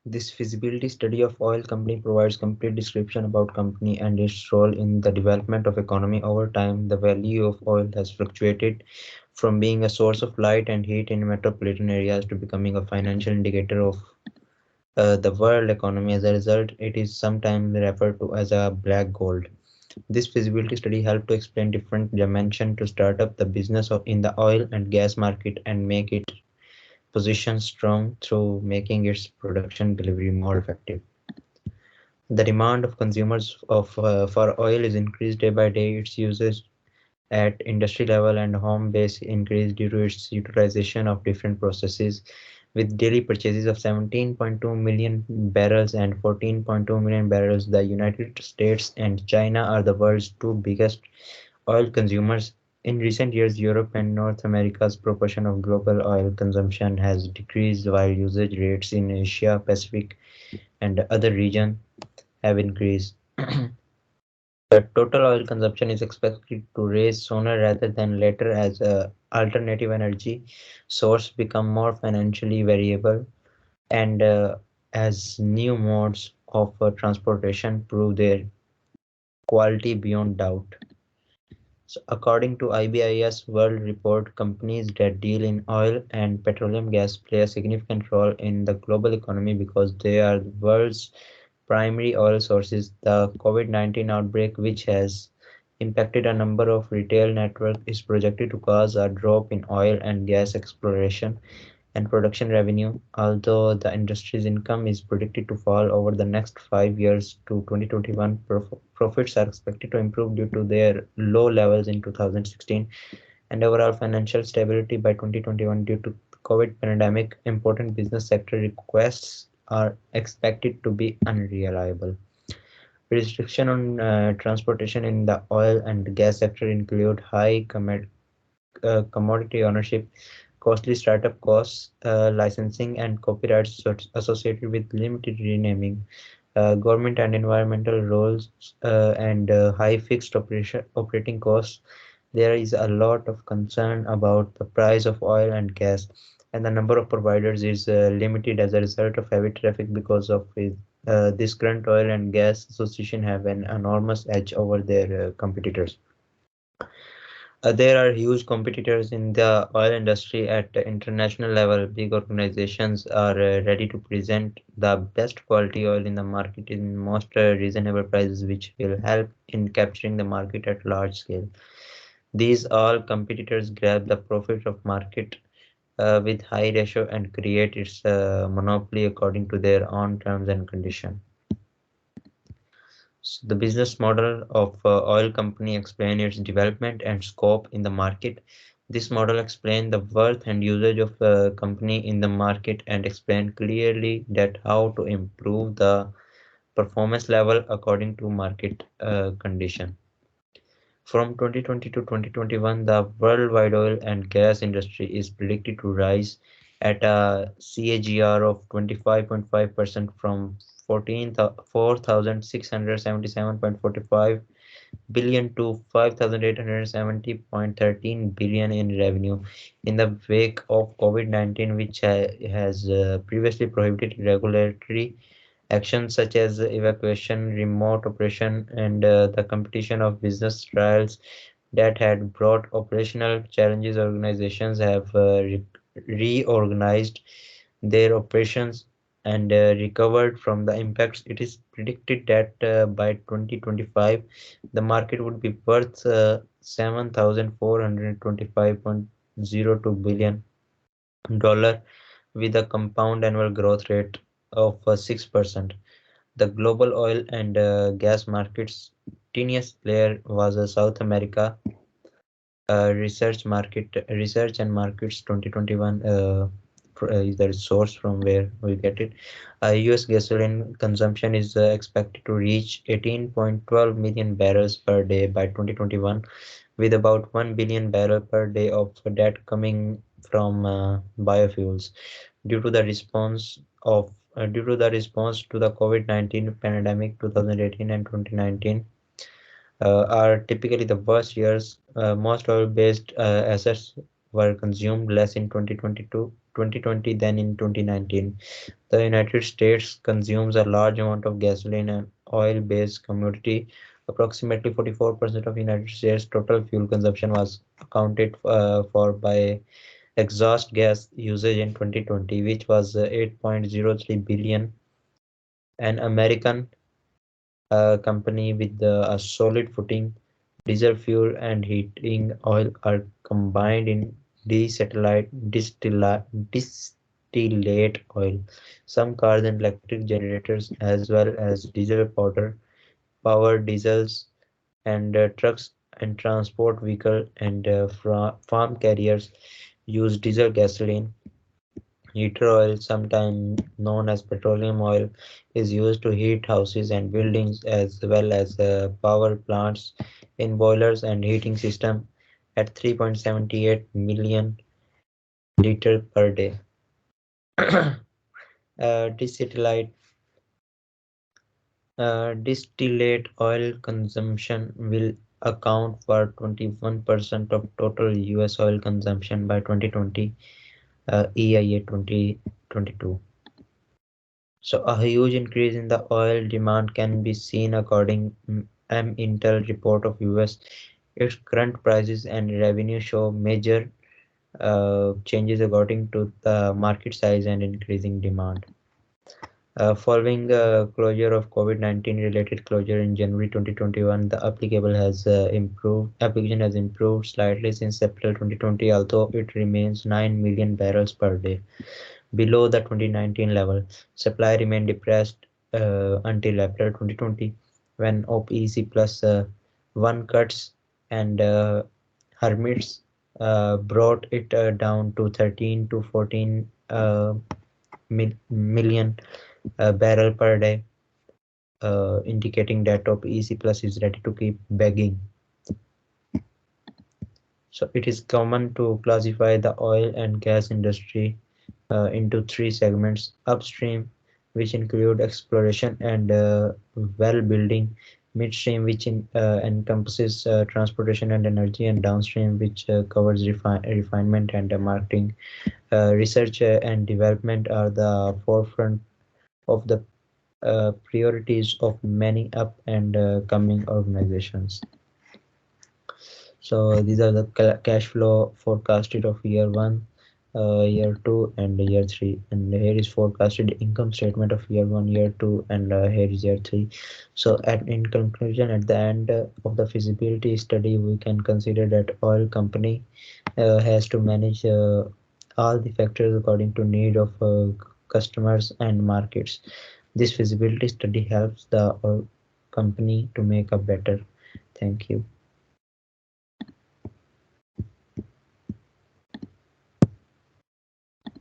This feasibility study of oil company provides complete description about company and its role in the development of economy. Over time, the value of oil has fluctuated from being a source of light and heat in metropolitan areas to becoming a financial indicator of the world economy. As a result, it is sometimes referred to as a black gold. This feasibility study helped to explain different dimensions to start up the business of in the oil and gas market and make it position strong through making its production delivery more effective. The demand of consumers for oil is increased day by day. Its usage at industry level and home base increased due to its utilization of different processes, with daily purchases of 17.2 million barrels and 14.2 million barrels. The United States and China are the world's two biggest oil consumers. In recent years, Europe and North America's proportion of global oil consumption has decreased while usage rates in Asia Pacific and other regions have increased. The total oil consumption is expected to rise sooner rather than later as alternative energy sources become more financially variable and as new modes of transportation prove their quality beyond doubt. So according to IBIS World Report, companies that deal in oil and petroleum gas play a significant role in the global economy because they are the world's primary oil sources. The COVID-19 outbreak, which has impacted a number of retail networks, is projected to cause a drop in oil and gas exploration and production revenue, although the industry's income is predicted to fall over the next 5 years to 2021. Profits are expected to improve due to their low levels in 2016 and overall financial stability by 2021 due to COVID pandemic. Important business sector requests are expected to be unreliable. Restriction on transportation in the oil and gas sector include high commodity ownership, costly startup costs, licensing and copyrights associated with limited renaming, government and environmental roles, and high fixed operating costs. There is a lot of concern about the price of oil and gas, and the number of providers is limited as a result of heavy traffic because of this current oil and gas association have an enormous edge over their competitors. There are huge competitors in the oil industry at the international level. Big organizations are ready to present the best quality oil in the market in most reasonable prices, which will help in capturing the market at large scale. These all competitors grab the profit of market with high ratio and create its monopoly according to their own terms and conditions. So the business model of oil company explain its development and scope in the market. This model explain the worth and usage of a company in the market and explain clearly that how to improve the performance level according to market condition. From 2020 to 2021, the worldwide oil and gas industry is predicted to rise at a CAGR of 25.5% from 4,677.45 billion to 5,870.13 billion in revenue. In the wake of COVID-19, which has previously prohibited regulatory actions such as evacuation, remote operation, and the competition of business trials that had brought operational challenges, organizations have reorganized their operations and recovered from the impacts. It is predicted that by 2025, the market would be worth 7,425.02 billion dollar with a compound annual growth rate of 6%. The global oil and gas market's tiniest player was South America Research and Markets 2021 is the source from where we get it. US gasoline consumption is expected to reach 18.12 million barrels per day by 2021, with about 1 billion barrel per day of that coming from biofuels. Due to the response to the COVID-19 pandemic, 2018 and 2019 are typically the worst years. Most oil-based assets were consumed less in 2022 2020 than in 2019. The United States consumes a large amount of gasoline and oil-based commodity. Approximately 44% of United States total fuel consumption was accounted for by exhaust gas usage in 2020, which was 8.03 billion. An American company with a solid footing, diesel fuel and heating oil are combined in distillate oil. Some cars and electric generators, as well as diesel powder, power diesels and trucks and transport vehicle and farm carriers use diesel gasoline. Heater oil, sometimes known as petroleum oil, is used to heat houses and buildings as well as power plants in boilers and heating system at 3.78 million liter per day. Distillate distillate oil consumption will account for 21% of total US oil consumption by 2020, EIA 2022. So a huge increase in the oil demand can be seen according Intel report of US. Its current prices and revenue show major changes according to the market size and increasing demand. Following closure of COVID-19 related closure in January 2021, the application has improved slightly since April 2020, although it remains 9 million barrels per day below the 2019 level. Supply remained depressed until April 2020 when OPEC plus one cuts and hermits brought it down to 13 to 14 million barrel per day, indicating that OPEC plus is ready to keep begging. So it is common to classify the oil and gas industry into three segments: upstream, which include exploration and well building; midstream, which encompasses transportation and energy; and downstream, which covers refinement and marketing. Research and development are the forefront of the priorities of many up and coming organizations. So these are the cash flow forecasted of year one, year two, and year three. And here is forecasted income statement of year one, year two, and here is year three. So in conclusion, at the end of the feasibility study, we can consider that oil company has to manage all the factors according to need of customers and markets. This feasibility study helps the oil company to make a better. Thank you.